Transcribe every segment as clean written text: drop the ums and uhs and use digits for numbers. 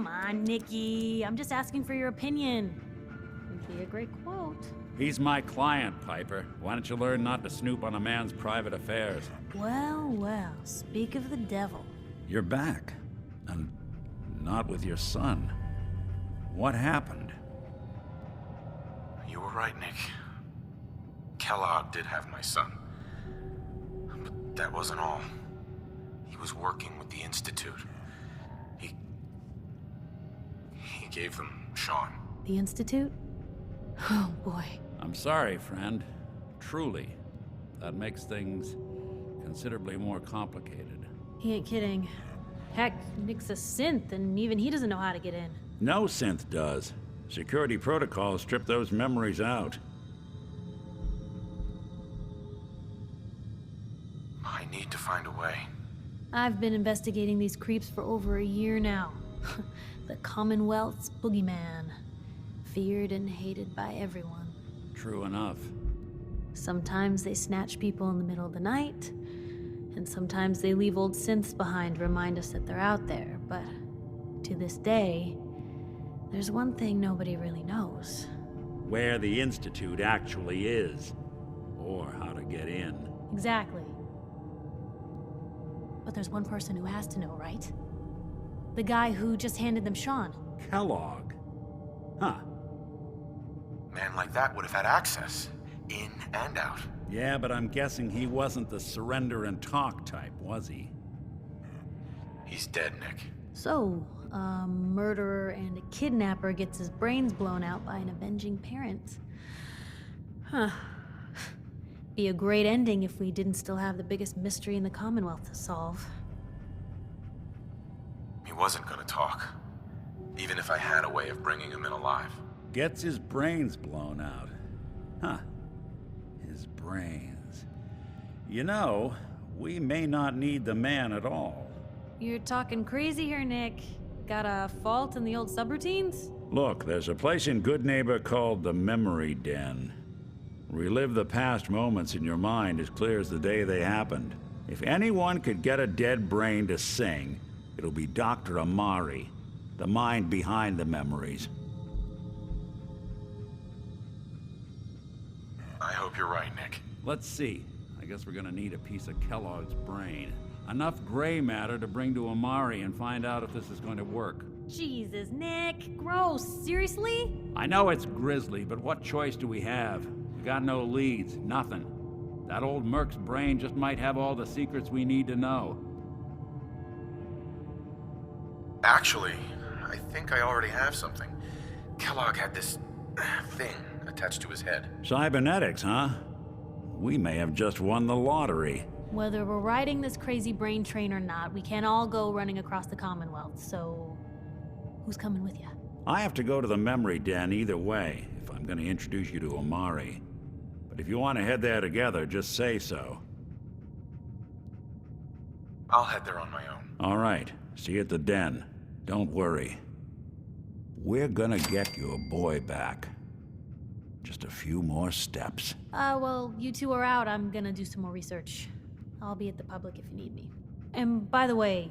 Come on, Nikki. I'm just asking for your opinion. It'd be a great quote. He's my client, Piper. Why don't you learn not to snoop on a man's private affairs? Well, well, speak of the devil. You're back. And not with your son. What happened? You were right, Nick. Kellogg did have my son. But that wasn't all. He was working with the Institute. He gave them Sean. The Institute? Oh, boy. I'm sorry, friend. Truly. That makes things considerably more complicated. He ain't kidding. Heck, Nick's a synth, and even he doesn't know how to get in. No synth does. Security protocols strip those memories out. I need to find a way. I've been investigating these creeps for over a year now. The Commonwealth's boogeyman. Feared and hated by everyone. True enough. Sometimes they snatch people in the middle of the night, and sometimes they leave old synths behind to remind us that they're out there, but to this day, there's one thing nobody really knows. Where the Institute actually is. Or how to get in. Exactly. But there's one person who has to know, right? The guy who just handed them Sean. Kellogg. Huh. Man like that would have had access. In and out. Yeah, but I'm guessing he wasn't the surrender and talk type, was he? He's dead, Nick. So, a murderer and a kidnapper gets his brains blown out by an avenging parent. Huh. Be a great ending if we didn't still have the biggest mystery in the Commonwealth to solve. He wasn't gonna talk. Even if I had a way of bringing him in alive. Gets his brains blown out. Huh. His brains. You know, we may not need the man at all. You're talking crazy here, Nick. Got a fault in the old subroutines? Look, there's a place in Good Neighbor called the Memory Den. Relive the past moments in your mind as clear as the day they happened. If anyone could get a dead brain to sing, it'll be Dr. Amari, the mind behind the memories. I hope you're right, Nick. Let's see. I guess we're gonna need a piece of Kellogg's brain. Enough gray matter to bring to Amari and find out if this is going to work. Jesus, Nick. Gross. Seriously? I know it's grisly, but what choice do we have? We got no leads, nothing. That old Merc's brain just might have all the secrets we need to know. Actually, I think I already have something. Kellogg had this thing attached to his head. Cybernetics, huh? We may have just won the lottery. Whether we're riding this crazy brain train or not, we can't all go running across the Commonwealth, so who's coming with you? I have to go to the Memory Den either way, if I'm gonna introduce you to Amari. But if you want to head there together, just say so. I'll head there on my own. All right. See you at the den. Don't worry. We're gonna get your boy back. Just a few more steps. Well, you two are out. I'm gonna do some more research. I'll be at the public if you need me. And by the way,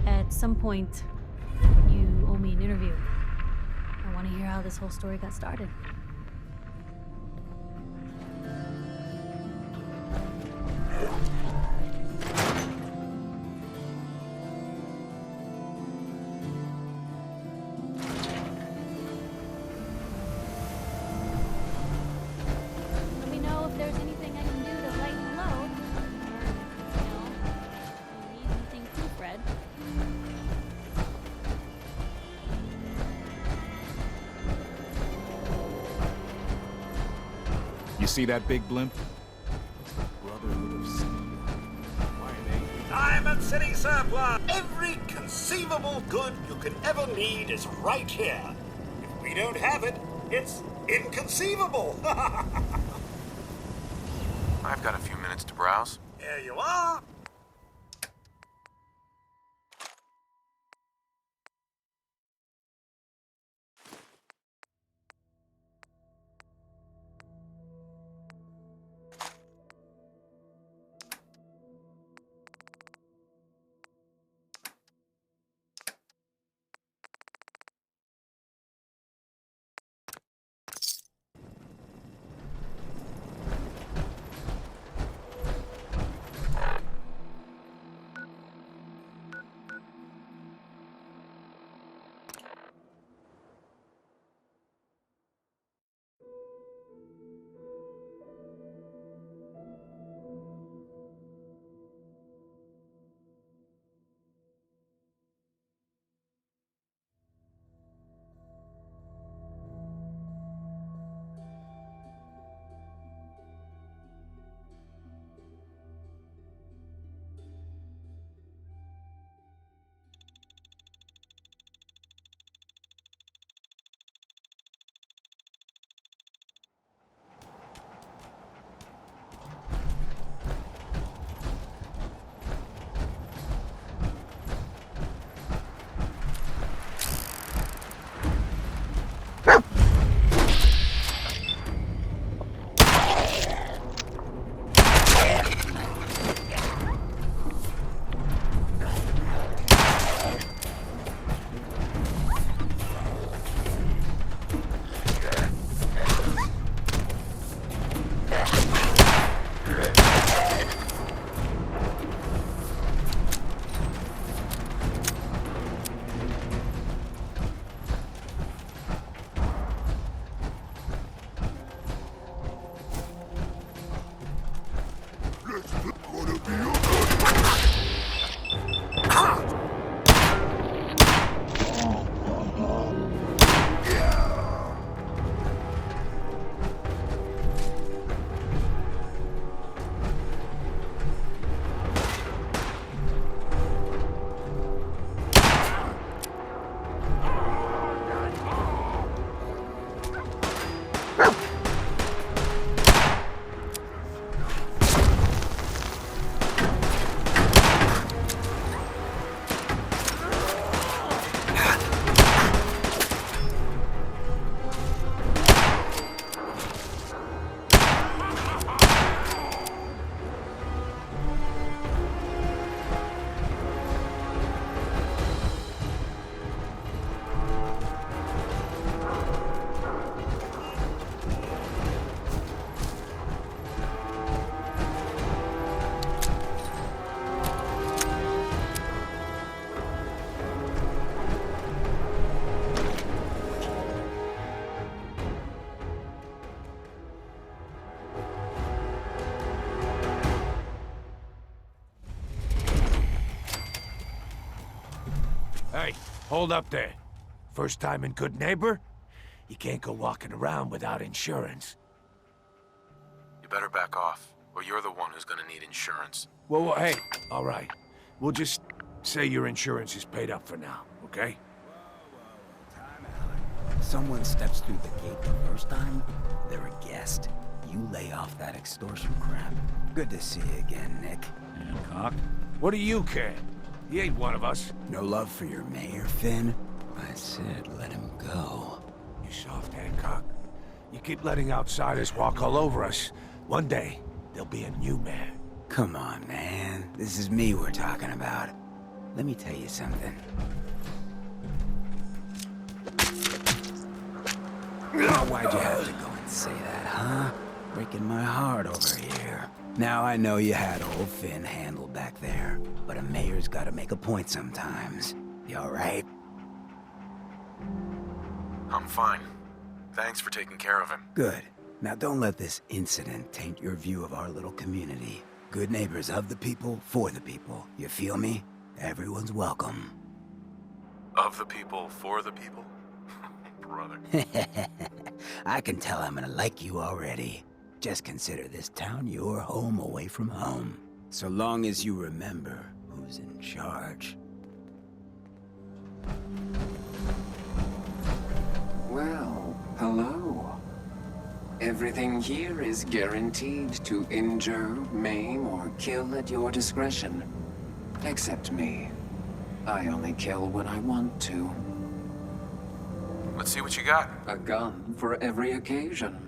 at some point, you owe me an interview. I want to hear how this whole story got started. Let me know if there's anything I can do to lighten the load. Or, if you need anything too, Fred. You see that big blimp? Brotherhood of Steel. Diamond City Surplus! Every conceivable good you could ever need is right here. If we don't have it, it's inconceivable. I've got a few minutes to browse. Here you are. Hey, hold up there. First time in Good Neighbor? You can't go walking around without insurance. You better back off, or you're the one who's gonna need insurance. Well, hey, all right. We'll just say your insurance is paid up for now, okay? Someone steps through the gate the first time, they're a guest. You lay off that extortion crap. Good to see you again, Nick. Hancock? What do you care? He ain't one of us. No love for your mayor, Finn? I said let him go. You soft, Hancock. You keep letting outsiders walk all over us. One day, there'll be a new mayor. Come on, man. This is me we're talking about. Let me tell you something. Oh, why'd you have to go and say that, huh? Breaking my heart over here. Now I know you had old Finn handled back there, but a mayor's gotta make a point sometimes. You alright? I'm fine. Thanks for taking care of him. Good. Now don't let this incident taint your view of our little community. Good neighbors of the people, for the people. You feel me? Everyone's welcome. Of the people, for the people? Brother. I can tell I'm gonna like you already. Just consider this town your home away from home. So long as you remember who's in charge. Well, hello. Everything here is guaranteed to injure, maim, or kill at your discretion. Except me. I only kill when I want to. Let's see what you got. A gun for every occasion.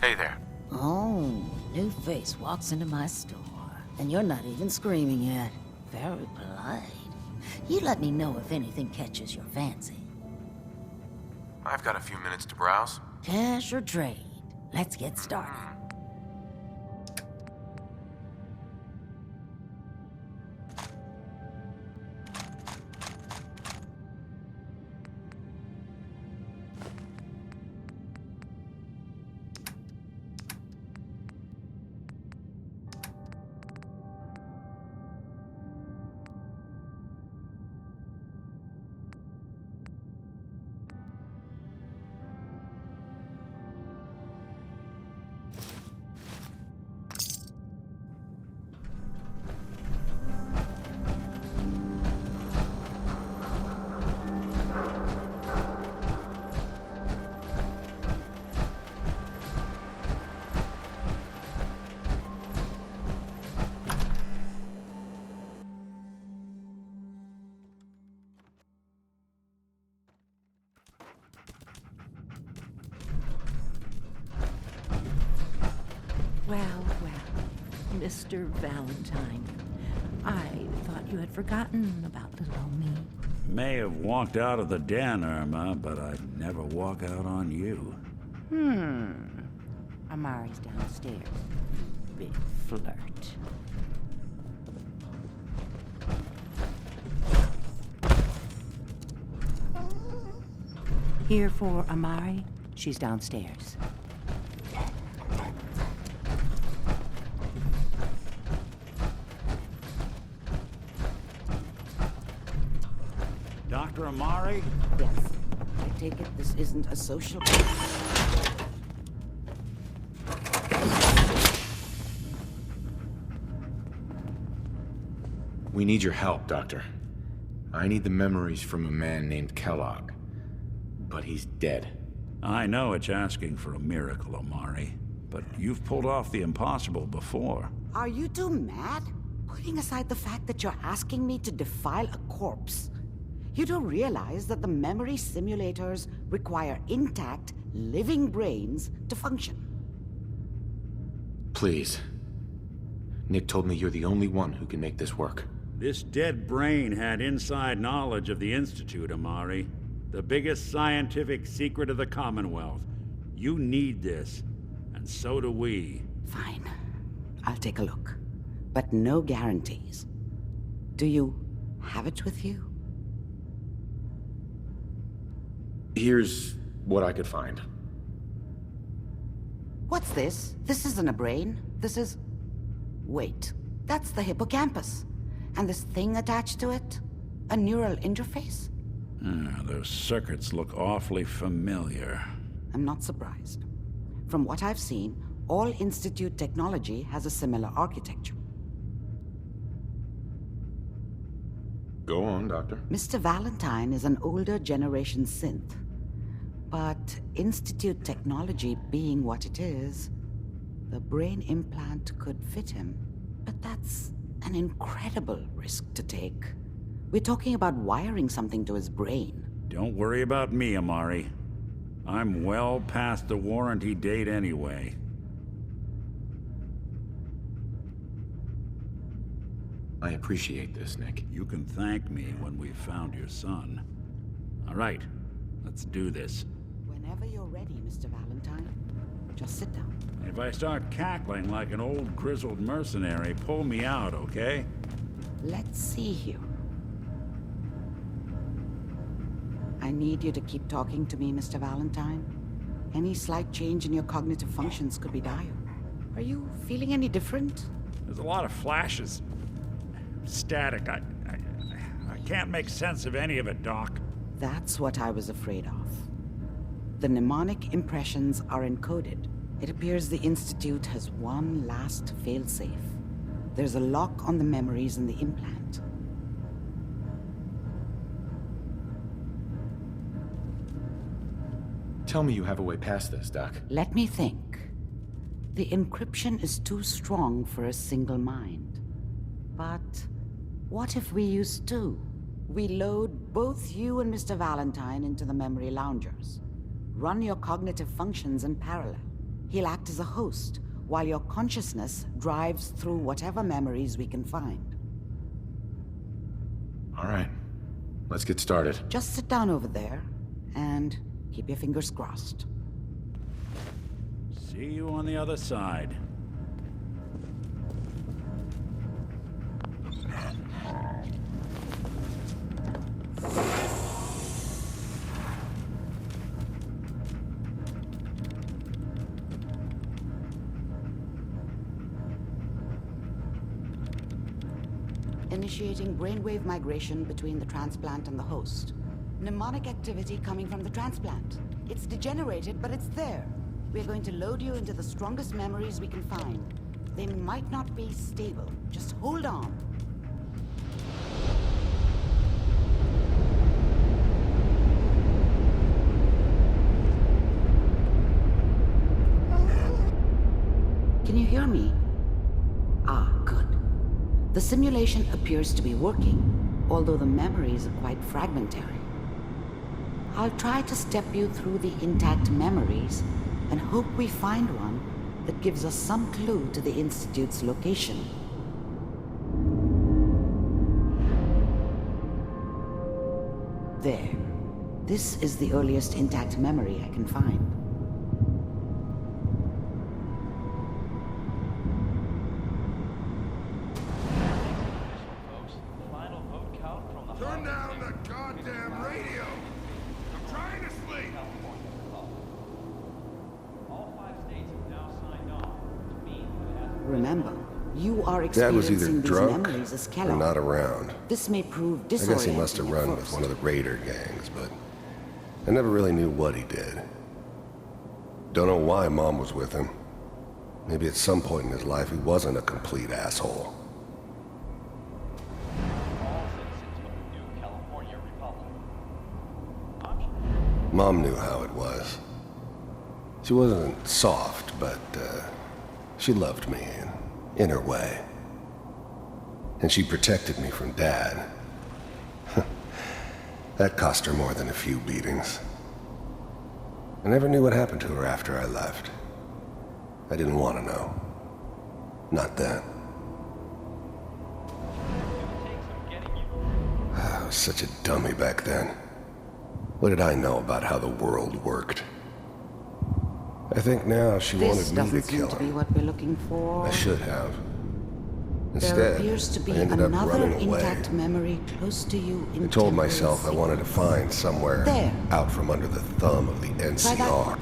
Hey there. Oh, new face walks into my store. And you're not even screaming yet. Very polite. You let me know if anything catches your fancy. I've got a few minutes to browse. Cash or trade? Let's get started. Well, Mr. Valentine. I thought you had forgotten about little old me. May have walked out of the den, Irma, but I'd never walk out on you. Amari's downstairs. Big flirt. Here for Amari. She's downstairs. Dr. Amari? Yes. I take it this isn't a social... We need your help, Doctor. I need the memories from a man named Kellogg. But he's dead. I know it's asking for a miracle, Amari, but you've pulled off the impossible before. Are you two mad? Putting aside the fact that you're asking me to defile a corpse, you don't realize that the memory simulators require intact, living brains to function. Please. Nick told me you're the only one who can make this work. This dead brain had inside knowledge of the Institute, Amari. The biggest scientific secret of the Commonwealth. You need this, and so do we. Fine. I'll take a look. But no guarantees. Do you have it with you? Here's what I could find. What's this? This isn't a brain. This is... Wait. That's the hippocampus. And this thing attached to it? A neural interface? Those circuits look awfully familiar. I'm not surprised. From what I've seen, all Institute technology has a similar architecture. Go on, Doctor. Mr. Valentine is an older generation synth. But Institute technology being what it is, the brain implant could fit him. But that's an incredible risk to take. We're talking about wiring something to his brain. Don't worry about me, Amari. I'm well past the warranty date anyway. I appreciate this, Nick. You can thank me when we've found your son. All right, let's do this. Whenever you're ready, Mr. Valentine. Just sit down. If I start cackling like an old grizzled mercenary, pull me out, okay? Let's see here. I need you to keep talking to me, Mr. Valentine. Any slight change in your cognitive functions could be dire. Are you feeling any different? There's a lot of flashes. Static. I can't make sense of any of it, Doc. That's what I was afraid of. The mnemonic impressions are encoded. It appears the Institute has one last failsafe. There's a lock on the memories in the implant. Tell me you have a way past this, Doc. Let me think. The encryption is too strong for a single mind. But what if we use two? We load both you and Mr. Valentine into the memory loungers. Run your cognitive functions in parallel. He'll act as a host, while your consciousness drives through whatever memories we can find. All right. Let's get started. Just sit down over there, and keep your fingers crossed. See you on the other side. Initiating brainwave migration between the transplant and the host. Mnemonic activity coming from the transplant. It's degenerated, but it's there. We're going to load you into the strongest memories we can find. They might not be stable. Just hold on. Can you hear me? Ah, good. The simulation appears to be working, although the memories are quite fragmentary. I'll try to step you through the intact memories and hope we find one that gives us some clue to the Institute's location. There. This is the earliest intact memory I can find. Turn down the goddamn radio! I'm trying to sleep! Remember, you are Dad was either experiencing these drunk memories as or Kellogg. not around. This may prove I guess he must have disorienting run at with first. one of the raider gangs, but I never really knew what he did. Don't know why Mom was with him. Maybe at some point in his life he wasn't a complete asshole. Mom knew how it was. She wasn't soft, but she loved me in her way. And she protected me from Dad. That cost her more than a few beatings. I never knew what happened to her after I left. I didn't want to know. Not then. I was such a dummy back then. What did I know about how the world worked? I think now she This wanted me doesn't to seem kill to be him. what we're looking for. I should have. There Instead, appears to be I ended up another running away. intact memory close to you in I told temporal myself I wanted to find somewhere There. out from under the thumb of the Try that NCR. one.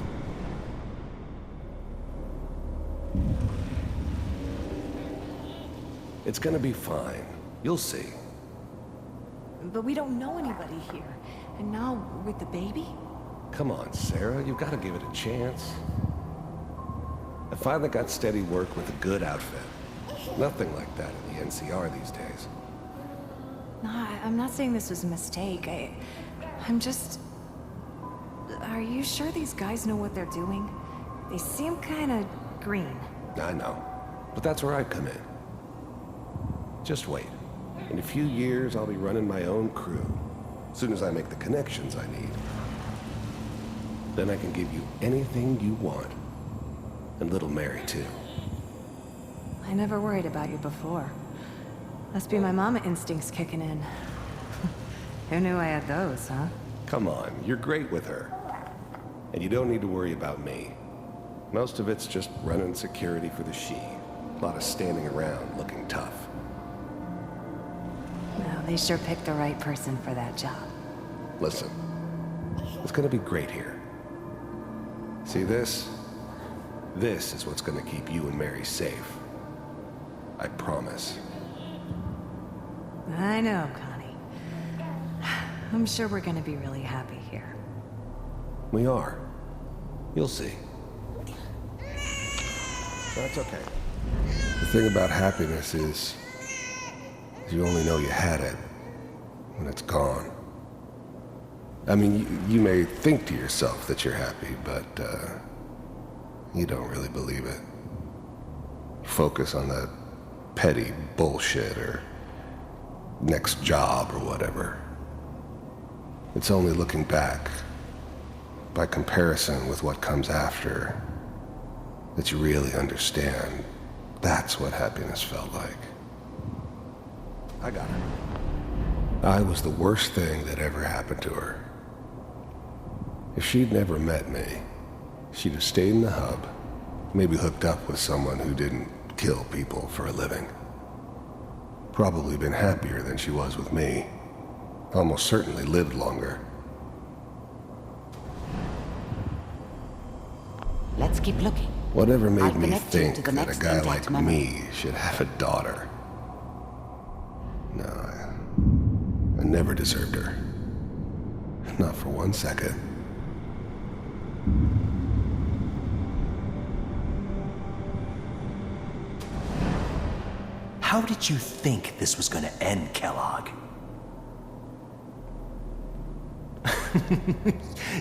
It's gonna be fine. You'll see. But we don't know anybody here. And now, with the baby? Come on, Sarah, you've got to give it a chance. I finally got steady work with a good outfit. Nothing like that in the NCR these days. No, I'm not saying this was a mistake. I'm just... Are you sure these guys know what they're doing? They seem kind of green. I know, but that's where I come in. Just wait. In a few years, I'll be running my own crew. As soon as I make the connections I need. Then I can give you anything you want. And little Mary, too. I never worried about you before. Must be my mama instincts kicking in. Who knew I had those, huh? Come on, you're great with her. And you don't need to worry about me. Most of it's just running security for the she. A lot of standing around looking tough. Well, they sure picked the right person for that job. Listen, it's gonna be great here. See this? This is what's gonna keep you and Mary safe. I promise. I know, Connie. I'm sure we're gonna be really happy here. We are. You'll see. That's okay. The thing about happiness is you only know you had it when it's gone. I mean, you may think to yourself that you're happy, but you don't really believe it. You focus on that petty bullshit or next job or whatever. It's only looking back, by comparison with what comes after, that you really understand that's what happiness felt like. I got her. I was the worst thing that ever happened to her. If she'd never met me, she'd have stayed in the hub, maybe hooked up with someone who didn't kill people for a living. Probably been happier than she was with me. Almost certainly lived longer. Let's keep looking. Whatever made I'll me connect you think to the that a next guy intact like memory. me should have a daughter? No, I never deserved her. Not for 1 second. How did you think this was gonna end, Kellogg?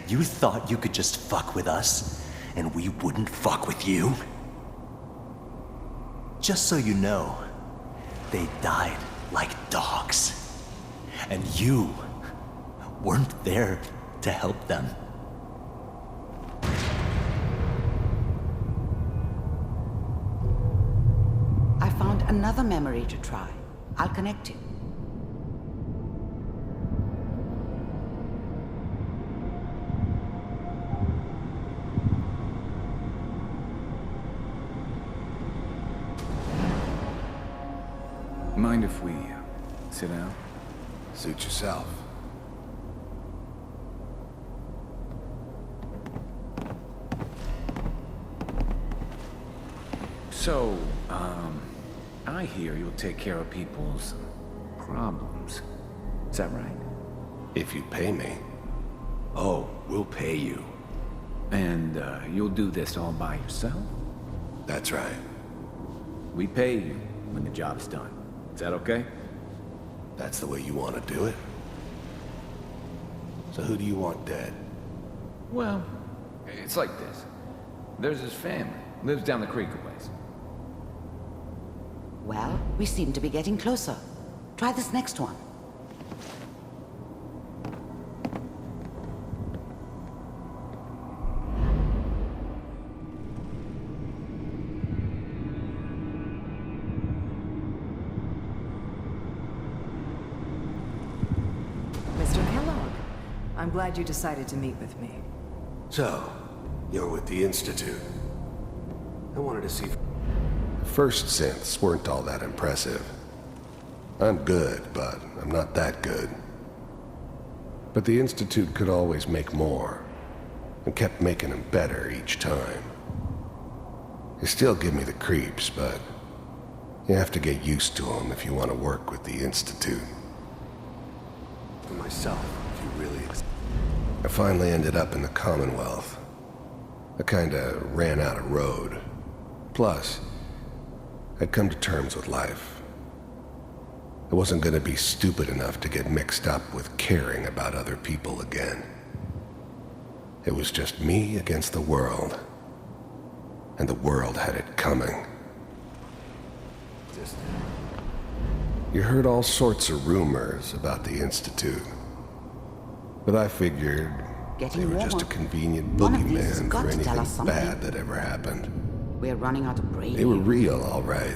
You thought you could just fuck with us, and we wouldn't fuck with you? Just so you know, they died like dogs. And you weren't there to help them. I found another memory to try. I'll connect you. Mind if we sit down? Suit yourself. So, I hear you'll take care of people's problems. Is that right? If you pay me. Oh, we'll pay you. And you'll do this all by yourself? That's right. We pay you when the job's done. Is that okay? That's the way you want to do it? So who do you want dead? Well, it's like this. There's his family. Lives down the creek a ways. Well, we seem to be getting closer. Try this next one. Mr. Kellogg, I'm glad you decided to meet with me. So, you're with the Institute. I wanted to see... The first synths weren't all that impressive. I'm good, but I'm not that good. But the Institute could always make more, and kept making them better each time. They still give me the creeps, but you have to get used to them if you want to work with the Institute. For myself, if you really... I finally ended up in the Commonwealth. I kinda ran out of road. Plus, I'd come to terms with life. I wasn't gonna be stupid enough to get mixed up with caring about other people again. It was just me against the world. And the world had it coming. You heard all sorts of rumors about the Institute. But I figured they were just a convenient boogeyman for anything bad that ever happened. We're running out of brain. They were real, all right.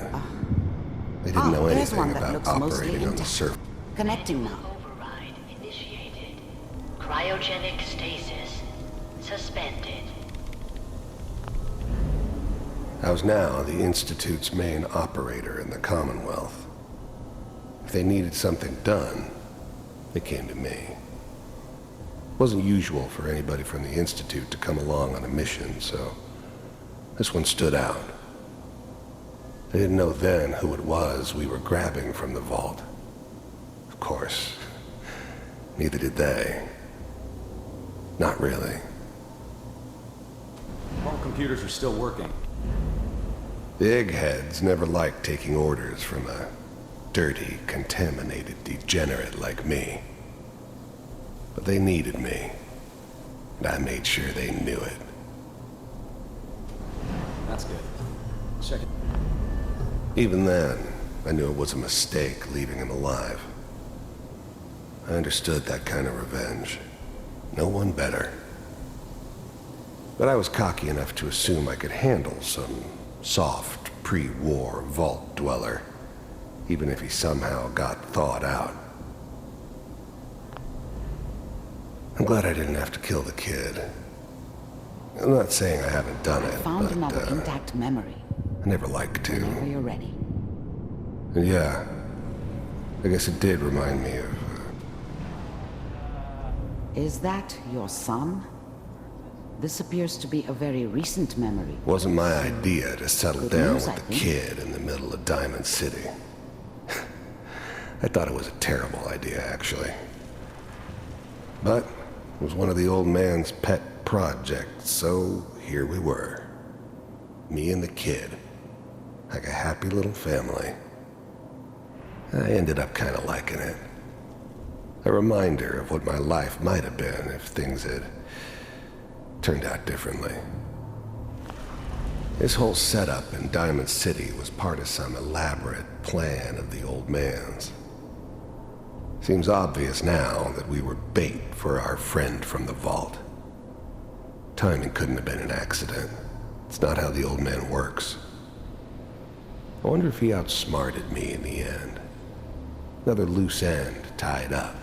They didn't know anything about operating on the surface. Connecting now. Override initiated. Cryogenic stasis suspended. I was now the Institute's main operator in the Commonwealth. If they needed something done, they came to me. It wasn't usual for anybody from the Institute to come along on a mission, so this one stood out. They didn't know then who it was we were grabbing from the vault. Of course, neither did they. Not really. All computers are still working. The eggheads never liked taking orders from a dirty, contaminated degenerate like me. But they needed me, and I made sure they knew it. That's good. Check it. Even then, I knew it was a mistake leaving him alive. I understood that kind of revenge. No one better. But I was cocky enough to assume I could handle some soft, pre-war vault dweller, even if he somehow got thawed out. I'm glad I didn't have to kill the kid. I'm not saying I haven't done it, Found but another intact memory. I never liked to. Whenever you're ready. And yeah, I guess it did remind me of... Is that your son? This appears to be a very recent memory. Wasn't my idea to settle Good down news, with I the think. kid in the middle of Diamond City. I thought it was a terrible idea, actually. But it was one of the old man's pet projects, so here we were. Me and the kid. Like a happy little family. I ended up kind of liking it. A reminder of what my life might have been if things had turned out differently. This whole setup in Diamond City was part of some elaborate plan of the old man's. Seems obvious now that we were bait for our friend from the vault. Timing couldn't have been an accident. It's not how the old man works. I wonder if he outsmarted me in the end. Another loose end tied up.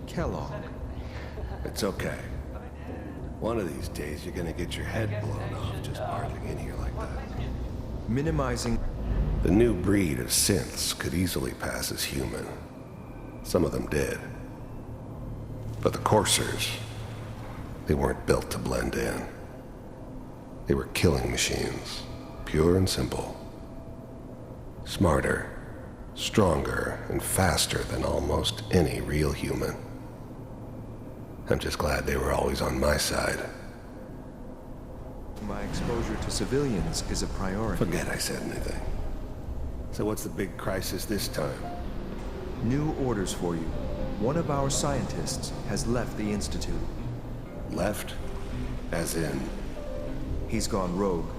Kellogg. It's okay. One of these days, you're gonna get your head blown off just barging in here like that. Minimizing... The new breed of synths could easily pass as human. Some of them did. But the Coursers, they weren't built to blend in. They were killing machines, pure and simple. Smarter, stronger, and faster than almost any real human. I'm just glad they were always on my side. My exposure to civilians is a priority. Forget I said anything. So what's the big crisis this time? New orders for you. One of our scientists has left the Institute. Left? As in? He's gone rogue.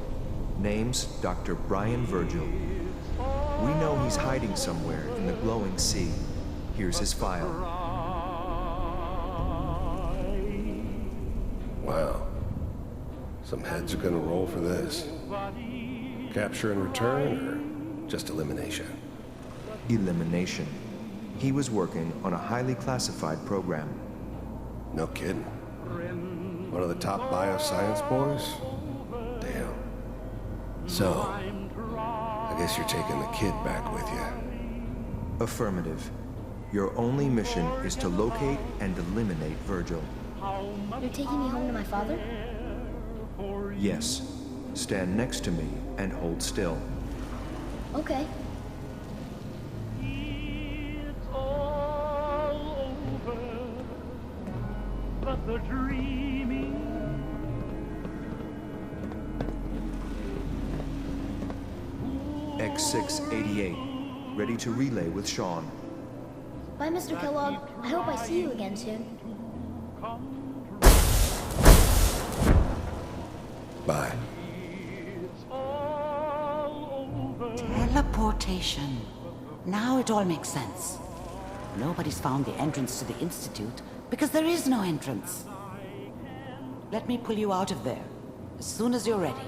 Name's Dr. Brian Virgil. We know he's hiding somewhere in the glowing sea. Here's his file. Wow. Some heads are gonna roll for this. Capture and return, or just elimination? Elimination. He was working on a highly classified program. No kidding. One of the top bioscience boys? Damn. So, I guess you're taking the kid back with you. Affirmative. Your only mission is to locate and eliminate Virgil. You're taking me home to my father? Yes. Stand next to me and hold still. Okay. But the dreaming X688, ready to relay with Sean. Bye, Mr. Kellogg. I hope I see you again soon. Bye. Teleportation. Now it all makes sense. Nobody's found the entrance to the Institute because there is no entrance. Let me pull you out of there as soon as you're ready.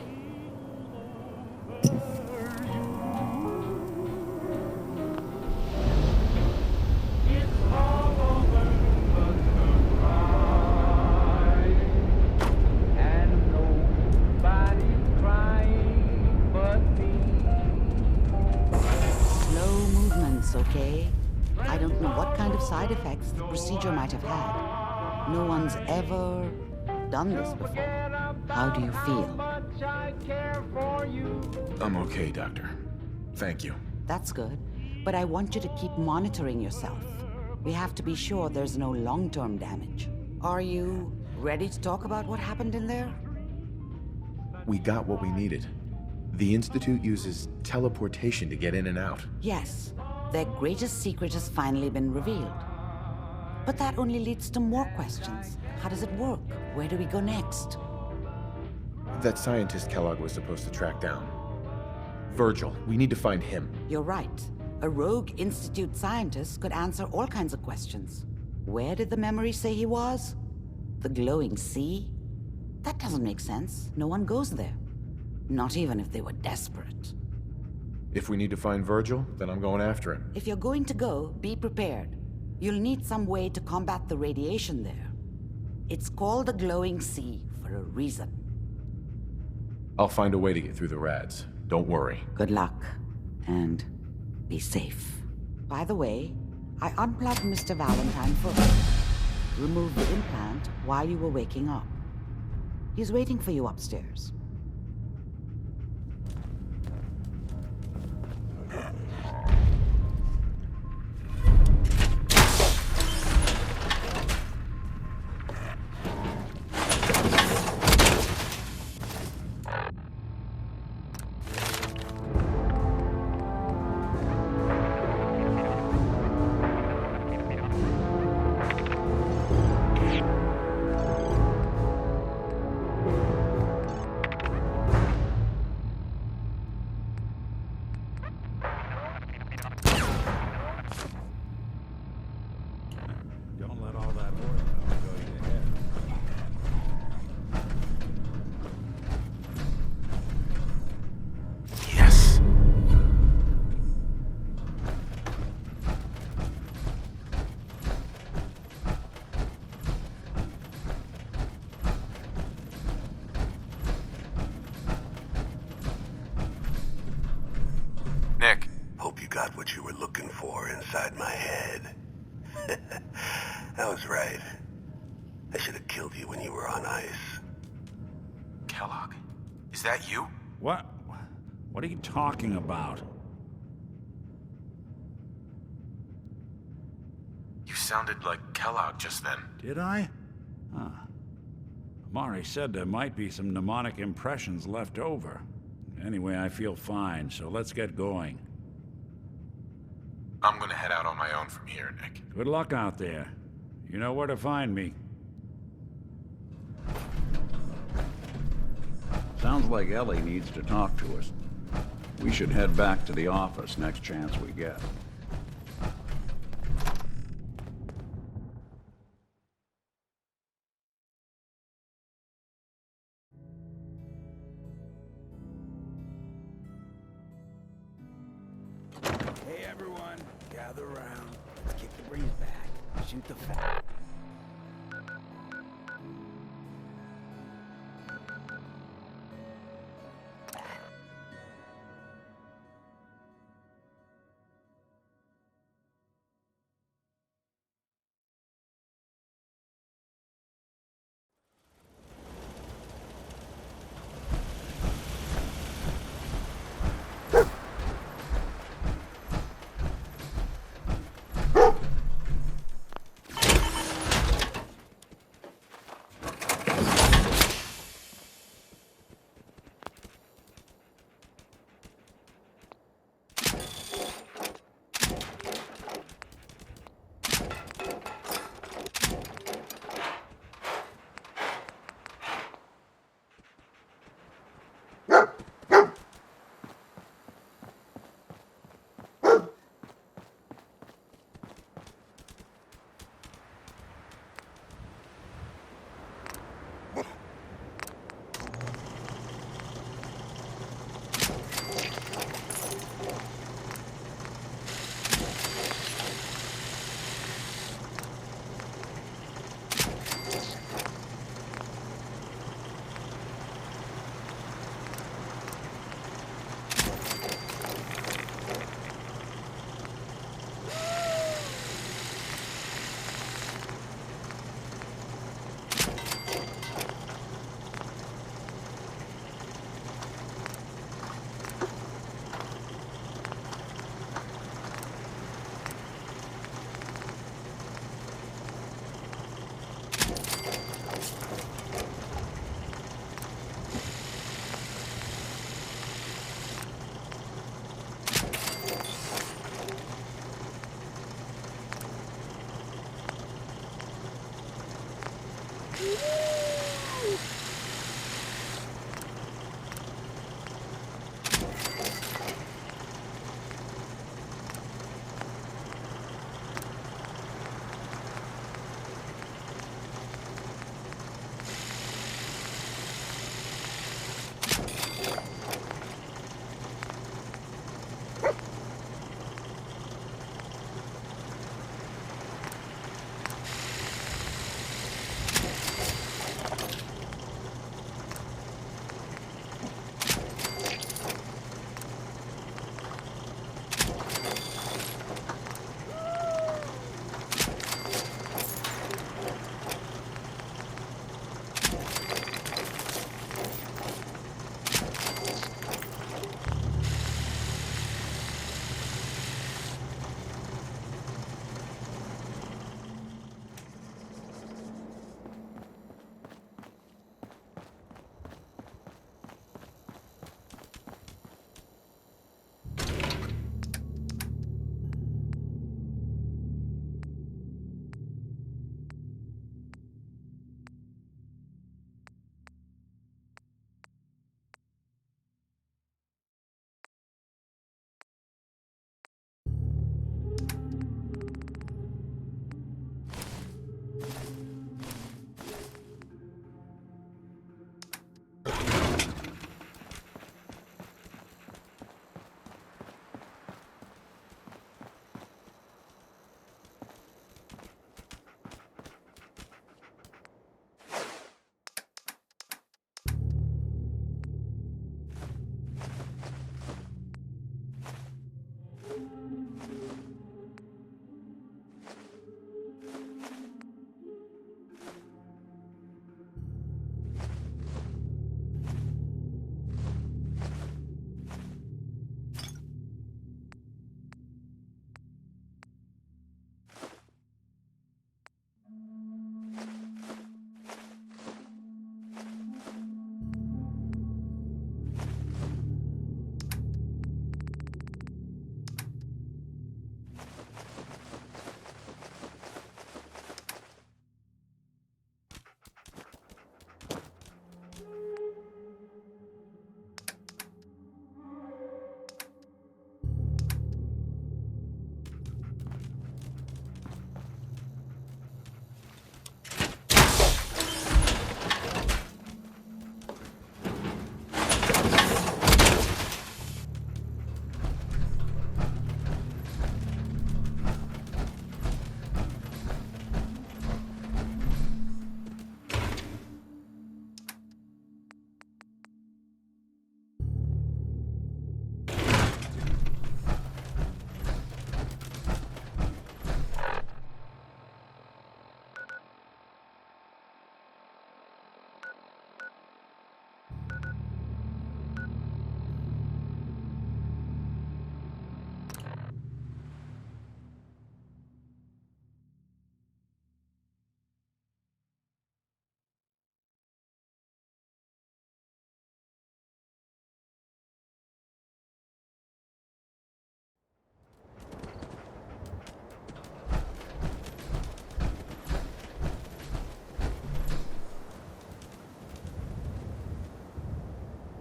Okay? I don't know what kind of side effects the procedure might have had. No one's ever done this before. How do you feel? I'm okay, Doctor. Thank you. That's good. But I want you to keep monitoring yourself. We have to be sure there's no long-term damage. Are you ready to talk about what happened in there? We got what we needed. The Institute uses teleportation to get in and out. Yes. Their greatest secret has finally been revealed. But that only leads to more questions. How does it work? Where do we go next? That scientist Kellogg was supposed to track down. Virgil, we need to find him. You're right. A rogue Institute scientist could answer all kinds of questions. Where did the memory say he was? The glowing sea? That doesn't make sense. No one goes there. Not even if they were desperate. If we need to find Virgil, then I'm going after him. If you're going to go, be prepared. You'll need some way to combat the radiation there. It's called the glowing sea for a reason. I'll find a way to get through the rads. Don't worry. Good luck. And be safe. By the way, I unplugged Mr. Valentine first. Removed the implant while you were waking up. He's waiting for you upstairs. what you were looking for inside my head. I was right. I should have killed you when you were on ice. Kellogg? Is that you? What? What are you talking about? You sounded like Kellogg just then. Did I? Huh. Amari said there might be some mnemonic impressions left over. Anyway, I feel fine, so let's get going. I'm gonna head out on my own from here, Nick. Good luck out there. You know where to find me. Sounds like Ellie needs to talk to us. We should head back to the office next chance we get. Hey everyone, gather around. Let's kick the breeze back. Shoot the fat.